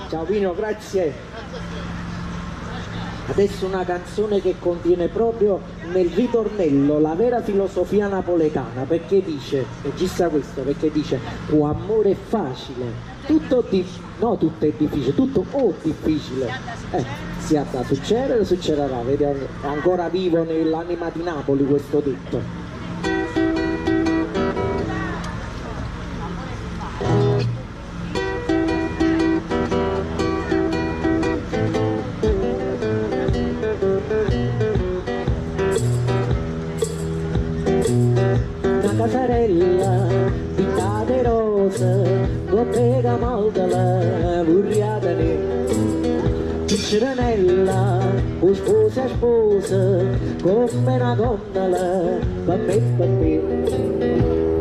Ciao Pino, grazie. Adesso una canzone che contiene proprio nel ritornello la vera filosofia napoletana, perché dice, registra questo, perché dice: "O amore è facile, no tutto è difficile, tutto o difficile, si ha da succedere, succederà", vedi, è ancora vivo nell'anima di Napoli questo detto. Casarella, pintate rose, coppega maldala, burriata nera. Picciranella, o sposa sposa, come una gondola, per me.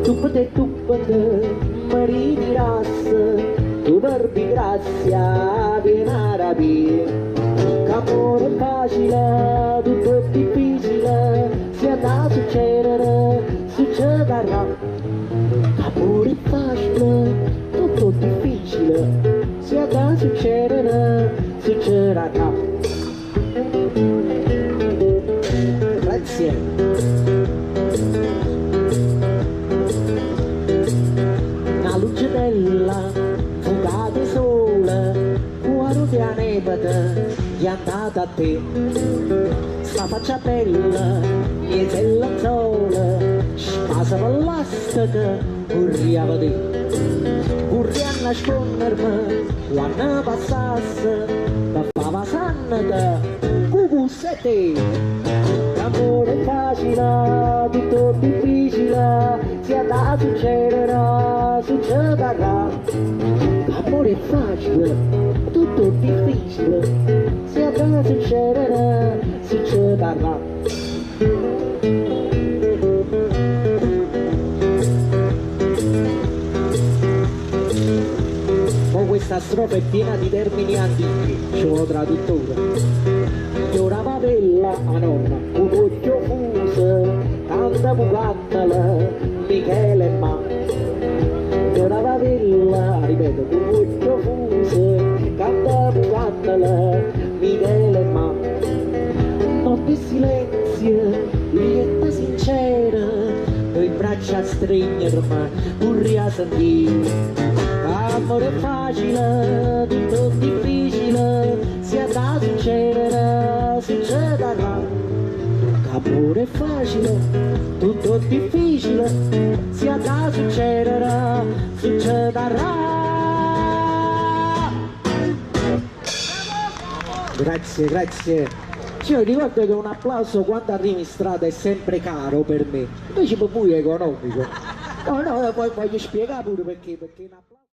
Tuppate, marini rasse, tu verbi grazia, viene rapire. C'amore facile, tutto difficile, sia da succedere, succederà. Amore facile, tutto difficile, sia da succedere, succederà. Grazie. Una luccidella, fugata sole, cuore di anepate, è andata a te. Sta faccia bella, mietella al sole, spasa per l'astica, vorriava te. Vorria nascondermi, quando passasse, per fava sannata, cucusse te. L'amore è facile, tutto difficile, sia da succederà, succederà. L'amore è facile, tutto difficile, sia da succederà, succederà. Questa strofa è piena di termini antichi, c'è un traduttore. Ora va bella a nonna, un occhio fuso, tanta bucattala, Michele e ma. Ora va bella, ripeto, un occhio fuso, tanta bucattala, Michele e ma. Notte silenzio, lieta sincera, noi braccia a stringermi, pure a sentire. Amore facile, tutto difficile, sia da succedere, succederà. Amore facile, tutto difficile, sia da succedere, succederà. Grazie, grazie. Io ricordo che un applauso quando arrivi in strada è sempre caro per me, invece per voi è economico. No, poi voglio spiegare pure perché un applauso...